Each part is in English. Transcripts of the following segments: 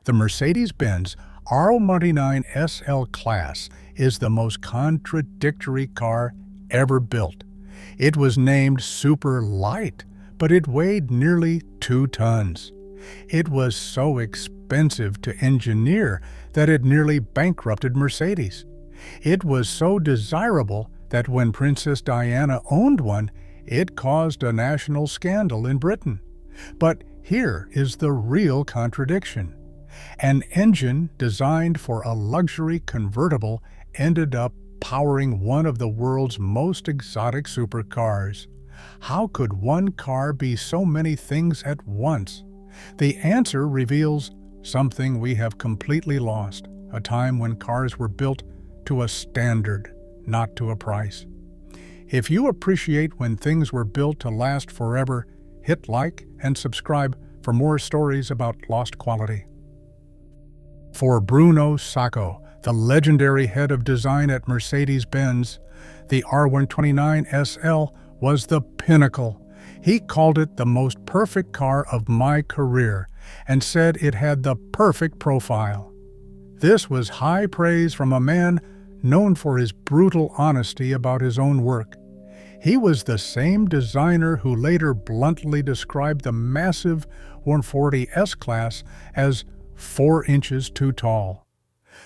The Mercedes-Benz R129 SL-Class is the most contradictory car ever built. It was named super light, but it weighed nearly 2 tons. It was so expensive to engineer that it nearly bankrupted Mercedes. It was so desirable that when Princess Diana owned one, it caused a national scandal in Britain. But here is the real contradiction. An engine designed for a luxury convertible ended up powering one of the world's most exotic supercars. How could one car be so many things at once? The answer reveals something we have completely lost, a time when cars were built to a standard, not to a price. If you appreciate when things were built to last forever, hit like and subscribe for more stories about lost quality. For Bruno Sacco, the legendary head of design at Mercedes-Benz, the R129 SL was the pinnacle. He called it the most perfect car of my career and said it had the perfect profile. This was high praise from a man known for his brutal honesty about his own work. He was the same designer who later bluntly described the massive 140 S-Class as 4 inches too tall.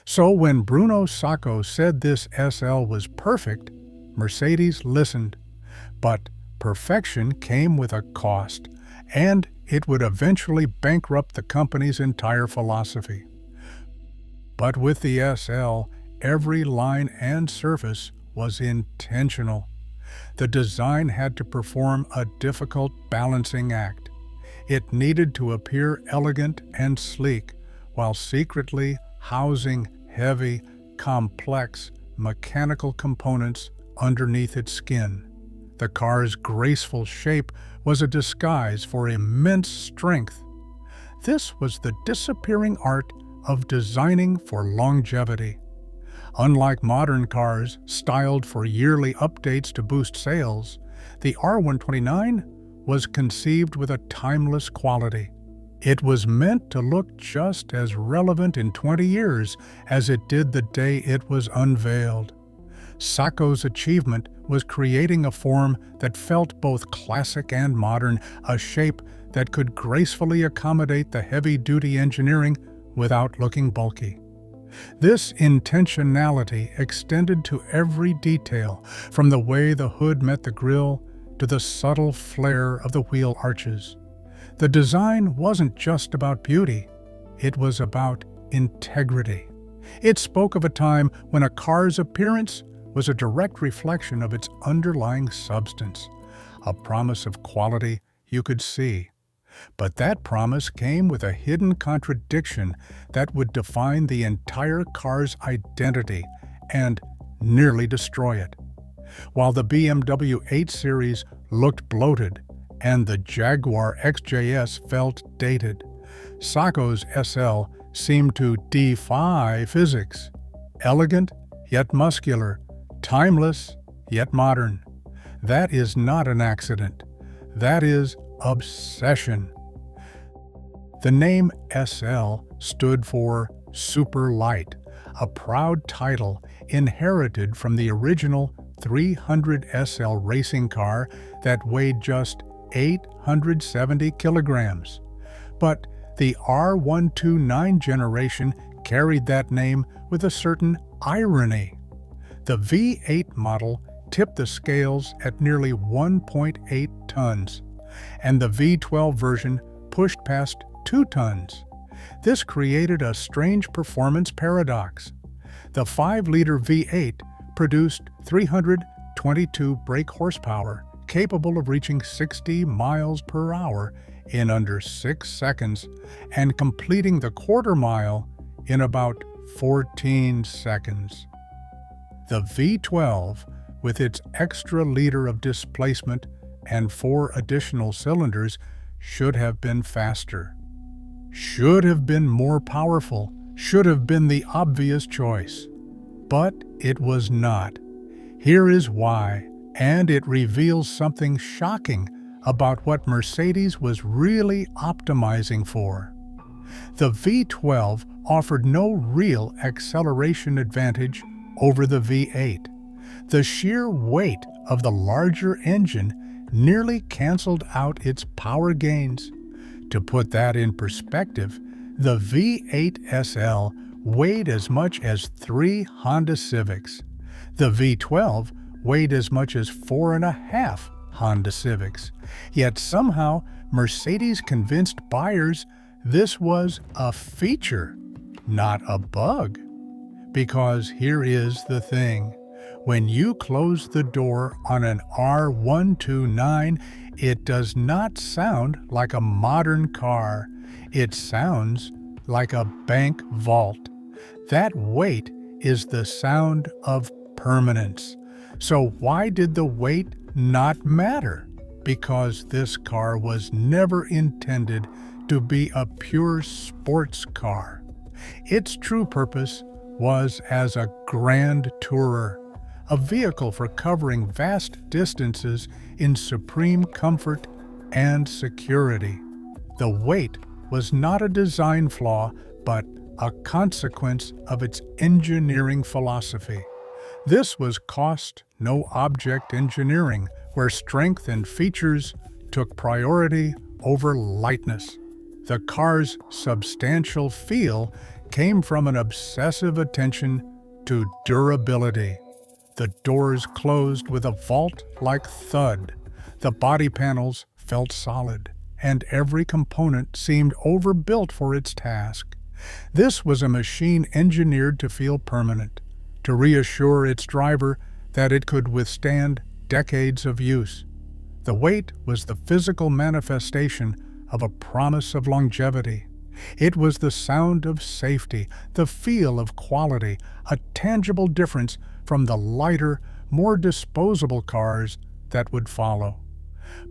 So when Bruno Sacco said this SL was perfect, Mercedes listened. But perfection came with a cost, and it would eventually bankrupt the company's entire philosophy. But with the SL, every line and surface was intentional. The design had to perform a difficult balancing act. It needed to appear elegant and sleek, while secretly housing heavy, complex, mechanical components underneath its skin. The car's graceful shape was a disguise for immense strength. This was the disappearing art of designing for longevity. Unlike modern cars styled for yearly updates to boost sales, the R129 was conceived with a timeless quality. It was meant to look just as relevant in 20 years as it did the day it was unveiled. Sacco's achievement was creating a form that felt both classic and modern, a shape that could gracefully accommodate the heavy-duty engineering without looking bulky. This intentionality extended to every detail, from the way the hood met the grille to the subtle flare of the wheel arches. The design wasn't just about beauty, it was about integrity. It spoke of a time when a car's appearance was a direct reflection of its underlying substance, a promise of quality you could see. But that promise came with a hidden contradiction that would define the entire car's identity and nearly destroy it. While the BMW 8 Series looked bloated and the Jaguar XJS felt dated, Sacco's SL seemed to defy physics. Elegant, yet muscular. Timeless, yet modern. That is not an accident. That is obsession. The name SL stood for super light, a proud title inherited from the original 300 SL racing car that weighed just 870 kilograms. But the R129 generation carried that name with a certain irony. The V8 model tipped the scales at nearly 1.8 tons, and the V12 version pushed past 2 tons. This created a strange performance paradox. The 5-liter V8 produced 322 brake horsepower, capable of reaching 60 miles per hour in under 6 seconds and completing the quarter mile in about 14 seconds. The V12, with its extra liter of displacement and 4 additional cylinders, should have been faster, should have been more powerful, should have been the obvious choice. But it was not. Here is why, and it reveals something shocking about what Mercedes was really optimizing for. The V12 offered no real acceleration advantage over the V8. The sheer weight of the larger engine nearly canceled out its power gains. To put that in perspective, the V8 SL weighed as much as 3 Honda Civics. The V12 weighed as much as 4.5 Honda Civics. Yet somehow, Mercedes convinced buyers this was a feature, not a bug. Because here is the thing. When you close the door on an R129, it does not sound like a modern car. It sounds like a bank vault. That weight is the sound of permanence. So why did the weight not matter? Because this car was never intended to be a pure sports car. Its true purpose was as a grand tourer, a vehicle for covering vast distances in supreme comfort and security. The weight was not a design flaw, but a consequence of its engineering philosophy. This was cost, no object engineering, where strength and features took priority over lightness. The car's substantial feel came from an obsessive attention to durability. The doors closed with a vault-like thud. The body panels felt solid, and every component seemed overbuilt for its task. This was a machine engineered to feel permanent, to reassure its driver that it could withstand decades of use. The weight was the physical manifestation of a promise of longevity. It was the sound of safety, the feel of quality, a tangible difference from the lighter, more disposable cars that would follow.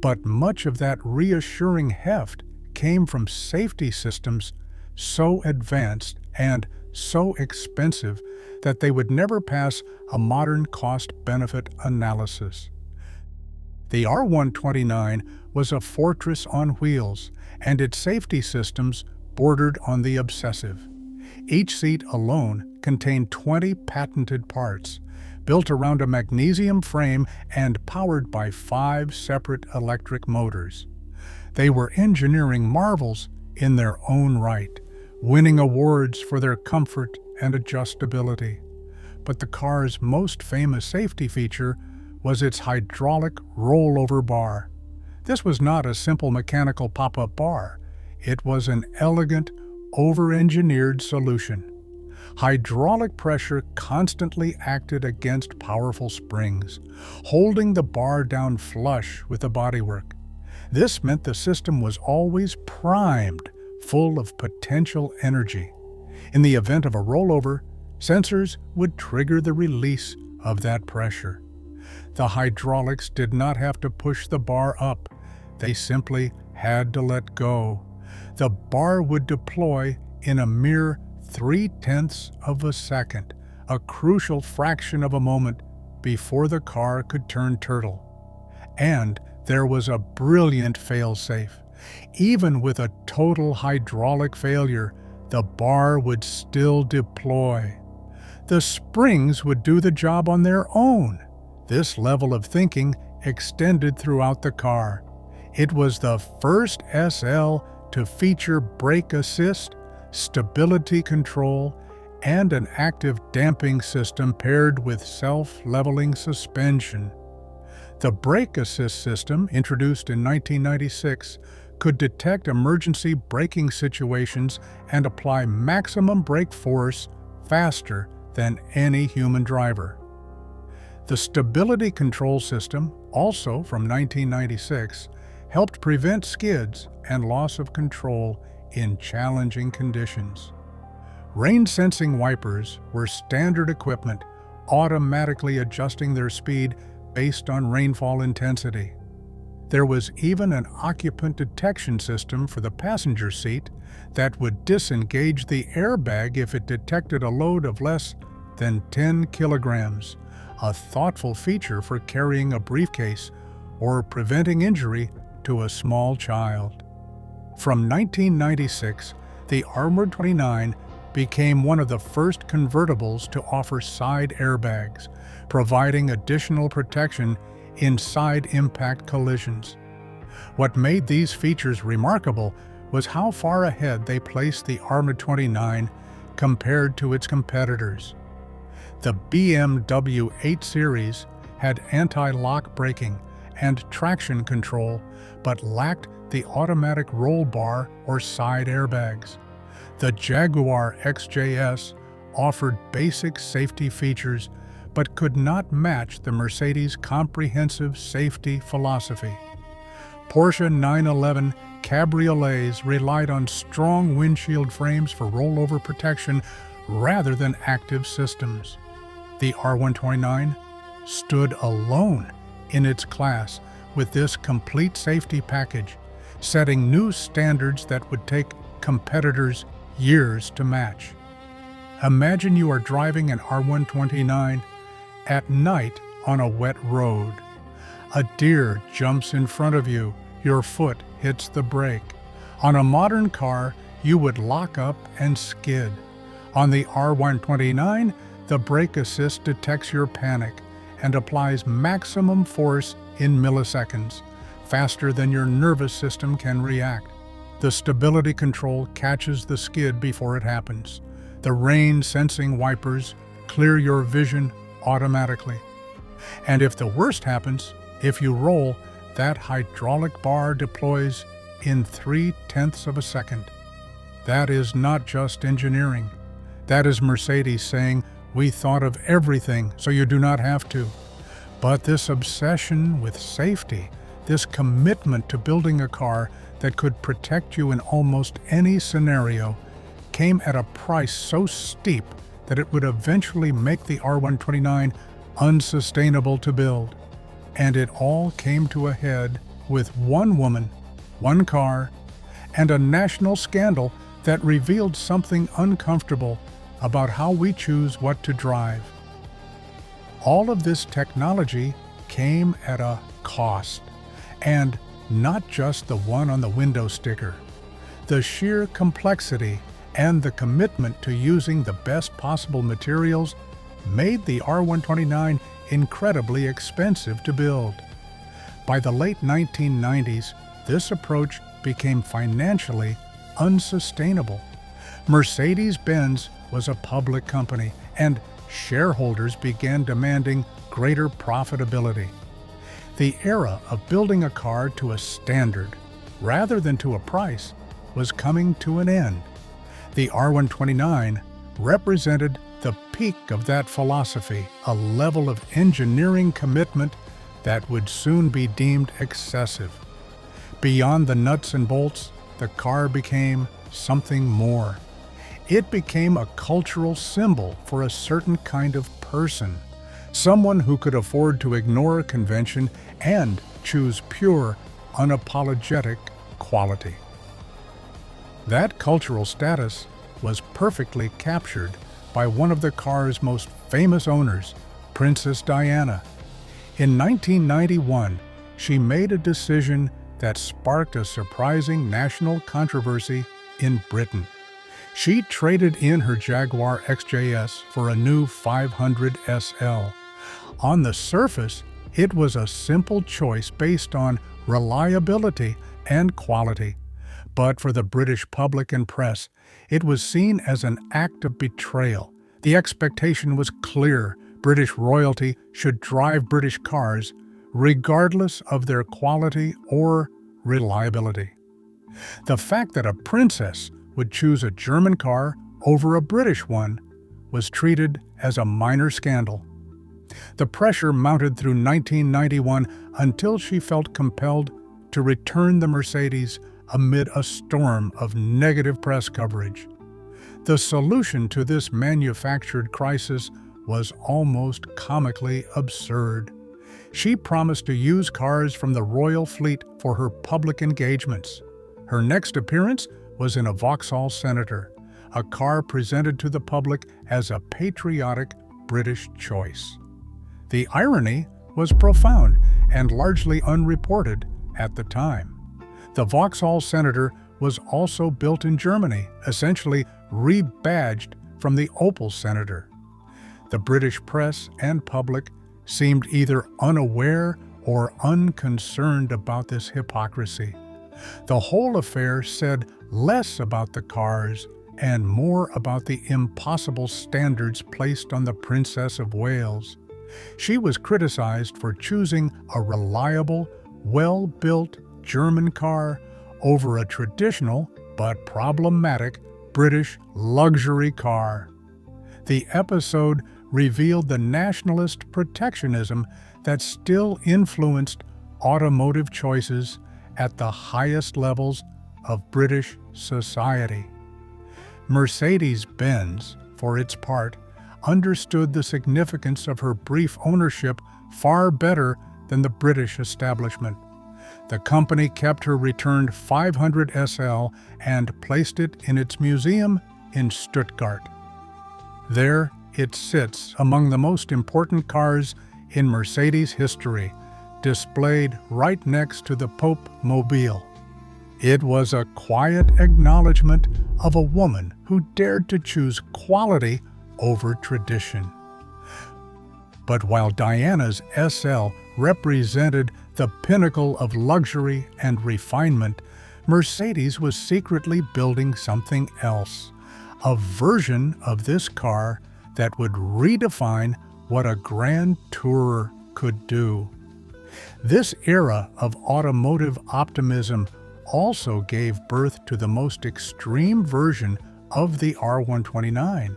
But much of that reassuring heft came from safety systems so advanced and so expensive that they would never pass a modern cost-benefit analysis. The R129 was a fortress on wheels, and its safety systems bordered on the obsessive. Each seat alone contained 20 patented parts, built around a magnesium frame and powered by 5 separate electric motors. They were engineering marvels in their own right, winning awards for their comfort and adjustability. But the car's most famous safety feature was its hydraulic rollover bar. This was not a simple mechanical pop-up bar. It was an elegant, over-engineered solution. Hydraulic pressure constantly acted against powerful springs, holding the bar down flush with the bodywork. This meant the system was always primed, full of potential energy. In the event of a rollover, sensors would trigger the release of that pressure. The hydraulics did not have to push the bar up. They simply had to let go. The bar would deploy in a mere 0.3 of a second, a crucial fraction of a moment before the car could turn turtle. And there was a brilliant fail-safe. Even with a total hydraulic failure, the bar would still deploy. The springs would do the job on their own. This level of thinking extended throughout the car. It was the first SL to feature brake assist, stability control, and an active damping system paired with self-leveling suspension. The brake assist system, introduced in 1996, could detect emergency braking situations and apply maximum brake force faster than any human driver. The stability control system, also from 1996, helped prevent skids and loss of control in challenging conditions. Rain-sensing wipers were standard equipment, automatically adjusting their speed based on rainfall intensity. There was even an occupant detection system for the passenger seat that would disengage the airbag if it detected a load of less than 10 kilograms, a thoughtful feature for carrying a briefcase or preventing injury to a small child. From 1996 The R129 became one of the first convertibles to offer side airbags, providing additional protection in side impact collisions. What made these features remarkable was how far ahead they placed the R129 compared to its competitors. The BMW 8 Series had anti-lock braking and traction control, but lacked the automatic roll bar or side airbags. The Jaguar XJS offered basic safety features, but could not match the Mercedes' comprehensive safety philosophy. Porsche 911 cabriolets relied on strong windshield frames for rollover protection rather than active systems. The R129 stood alone in its class with this complete safety package, setting new standards that would take competitors years to match. Imagine you are driving an R129 at night on a wet road. A deer jumps in front of you, your foot hits the brake. On a modern car, you would lock up and skid. On the R129, the brake assist detects your panic and applies maximum force in milliseconds, faster than your nervous system can react. The stability control catches the skid before it happens. The rain-sensing wipers clear your vision automatically. And if the worst happens, if you roll, that hydraulic bar deploys in 0.3 of a second. That is not just engineering. That is Mercedes saying, "We thought of everything so you do not have to." But this obsession with safety, this commitment to building a car that could protect you in almost any scenario, came at a price so steep that it would eventually make the R129 unsustainable to build. And it all came to a head with one woman, one car, and a national scandal that revealed something uncomfortable about how we choose what to drive. All of this technology came at a cost, and not just the one on the window sticker. The sheer complexity and the commitment to using the best possible materials made the R129 incredibly expensive to build. By the late 1990s, this approach became financially unsustainable. Mercedes-Benz was a public company, and shareholders began demanding greater profitability. The era of building a car to a standard, rather than to a price, was coming to an end. The R129 represented the peak of that philosophy, a level of engineering commitment that would soon be deemed excessive. Beyond the nuts and bolts, the car became something more. It became a cultural symbol for a certain kind of person, someone who could afford to ignore convention and choose pure, unapologetic quality. That cultural status was perfectly captured by one of the car's most famous owners, Princess Diana. In 1991, she made a decision that sparked a surprising national controversy in Britain. She traded in her Jaguar XJS for a new 500 SL. On the surface, it was a simple choice based on reliability and quality. But for the British public and press, it was seen as an act of betrayal. The expectation was clear: British royalty should drive British cars, regardless of their quality or reliability. The fact that a princess would choose a German car over a British one was treated as a minor scandal. The pressure mounted through 1991 until she felt compelled to return the Mercedes amid a storm of negative press coverage. The solution to this manufactured crisis was almost comically absurd. She promised to use cars from the royal fleet for her public engagements. Her next appearance was in a Vauxhall Senator, a car presented to the public as a patriotic British choice. The irony was profound and largely unreported at the time. The Vauxhall Senator was also built in Germany, essentially rebadged from the Opel Senator. The British press and public seemed either unaware or unconcerned about this hypocrisy. The whole affair said less about the cars and more about the impossible standards placed on the Princess of Wales. She was criticized for choosing a reliable, well-built German car over a traditional but problematic British luxury car. The episode revealed the nationalist protectionism that still influenced automotive choices at the highest levels of British society. Mercedes-Benz, for its part, understood the significance of her brief ownership far better than the British establishment. The company kept her returned 500 SL and placed it in its museum in Stuttgart. There it sits among the most important cars in Mercedes history, displayed right next to the Pope Mobile. It was a quiet acknowledgement of a woman who dared to choose quality over tradition. But while Diana's SL represented the pinnacle of luxury and refinement, Mercedes was secretly building something else, a version of this car that would redefine what a grand tourer could do. This era of automotive optimism also gave birth to the most extreme version of the R129.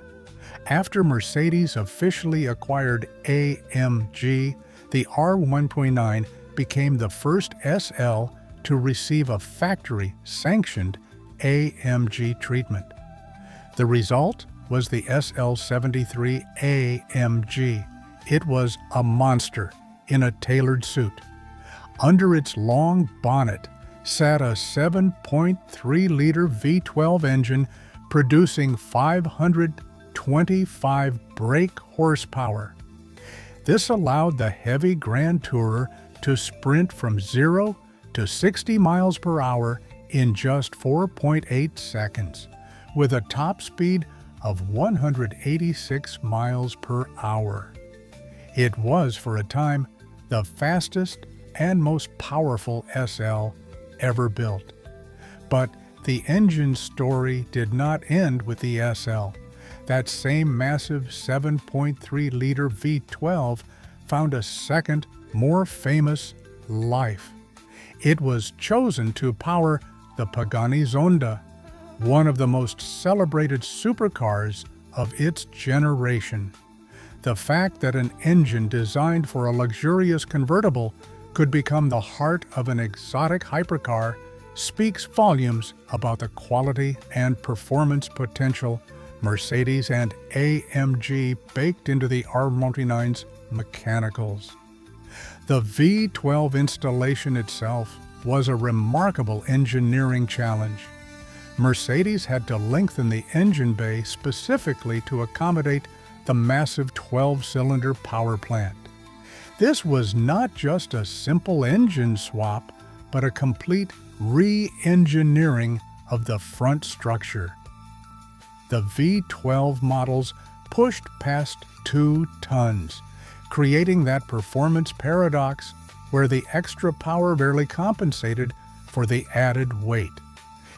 After Mercedes officially acquired AMG, the R129 became the first SL to receive a factory-sanctioned AMG treatment. The result was the SL73 AMG. It was a monster in a tailored suit. Under its long bonnet sat a 7.3-liter V12 engine producing 525 brake horsepower. This allowed the heavy Grand Tourer to sprint from 0 to 60 miles per hour in just 4.8 seconds, with a top speed of 186 miles per hour. It was, for a time, the fastest and most powerful SL ever built. But the engine story did not end with the SL. That same massive 7.3-liter V12 found a second, more famous life. It was chosen to power the Pagani Zonda, one of the most celebrated supercars of its generation. The fact that an engine designed for a luxurious convertible could become the heart of an exotic hypercar speaks volumes about the quality and performance potential Mercedes and AMG baked into the R129's mechanicals. The V12 installation itself was a remarkable engineering challenge. Mercedes had to lengthen the engine bay specifically to accommodate the massive 12-cylinder power plant. This was not just a simple engine swap, but a complete re-engineering of the front structure. The V12 models pushed past 2 tons, creating that performance paradox where the extra power barely compensated for the added weight.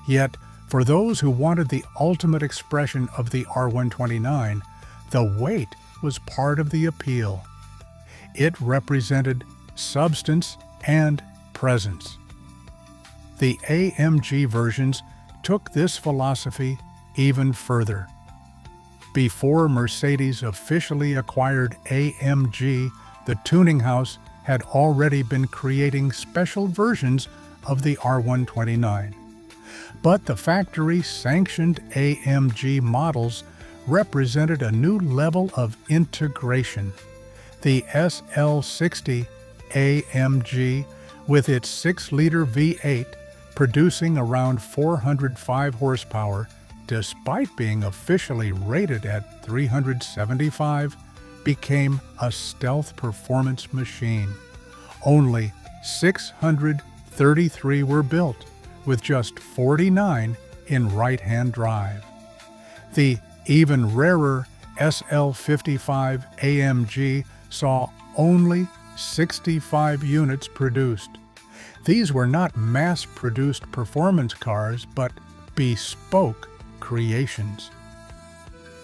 Yet, for those who wanted the ultimate expression of the R129, the weight was part of the appeal. It represented substance and presence. The AMG versions took this philosophy even further. Before Mercedes officially acquired AMG, the tuning house had already been creating special versions of the R129. But the factory-sanctioned AMG models represented a new level of integration. The SL60 AMG, with its 6-liter V8 producing around 405 horsepower, despite being officially rated at 375, became a stealth performance machine. Only 633 were built, with just 49 in right-hand drive. The even rarer SL-55 AMG saw only 65 units produced. These were not mass-produced performance cars, but bespoke creations.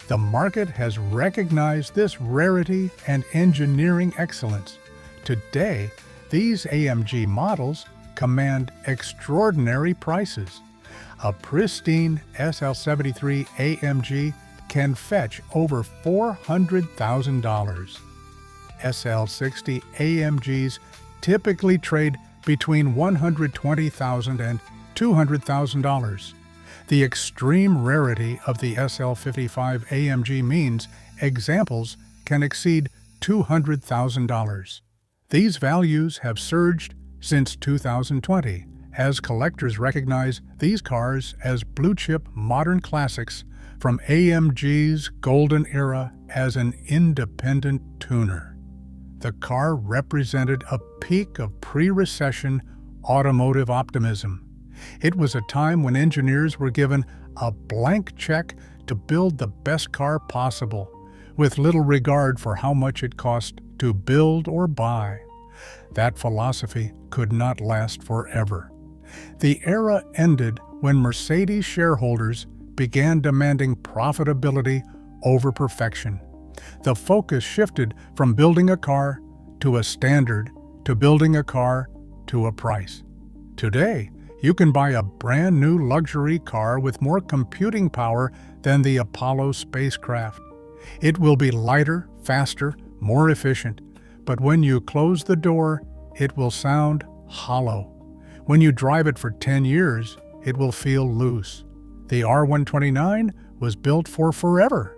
The market has recognized this rarity and engineering excellence. Today, these AMG models command extraordinary prices. A pristine SL-73 AMG can fetch over $400,000. SL-60 AMGs typically trade between $120,000 and $200,000. The extreme rarity of the SL-55 AMG means examples can exceed $200,000. These values have surged since 2020, as collectors recognize these cars as blue-chip modern classics from AMG's golden era as an independent tuner. The car represented a peak of pre-recession automotive optimism. It was a time when engineers were given a blank check to build the best car possible, with little regard for how much it cost to build or buy. That philosophy could not last forever. The era ended when Mercedes shareholders began demanding profitability over perfection. The focus shifted from building a car to a standard to building a car to a price. Today, you can buy a brand new luxury car with more computing power than the Apollo spacecraft. It will be lighter, faster, more efficient, but when you close the door, it will sound hollow. When you drive it for 10 years, it will feel loose. The R129 was built for forever.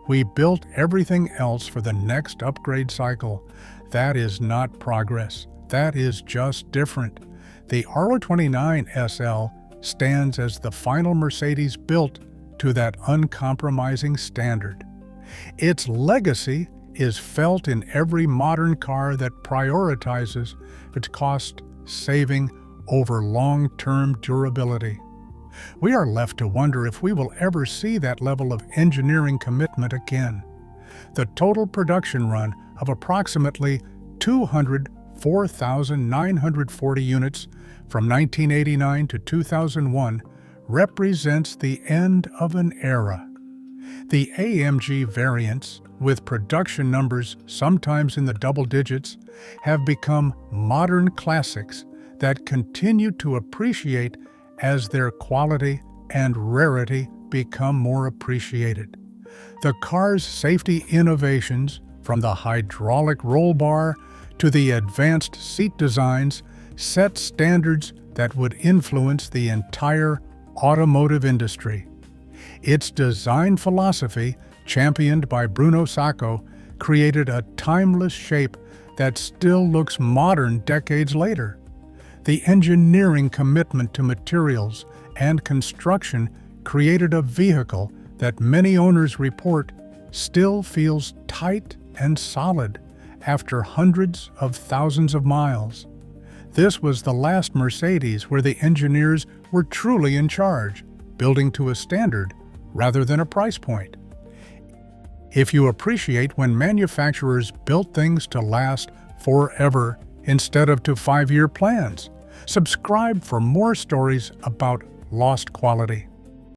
We built everything else for the next upgrade cycle. That is not progress. That is just different. The R129 SL stands as the final Mercedes built to that uncompromising standard. Its legacy is felt in every modern car that prioritizes its cost saving over long-term durability. We are left to wonder if we will ever see that level of engineering commitment again. The total production run of approximately 204,940 units from 1989 to 2001 represents the end of an era. The AMG variants, with production numbers sometimes in the double digits, have become modern classics that continue to appreciate as their quality and rarity become more appreciated. The car's safety innovations, from the hydraulic roll bar to the advanced seat designs, set standards that would influence the entire automotive industry. Its design philosophy, championed by Bruno Sacco, created a timeless shape that still looks modern decades later. The engineering commitment to materials and construction created a vehicle that many owners report still feels tight and solid after hundreds of thousands of miles. This was the last Mercedes where the engineers were truly in charge, building to a standard rather than a price point. If you appreciate when manufacturers built things to last forever instead of to 5-year plans, subscribe for more stories about lost quality.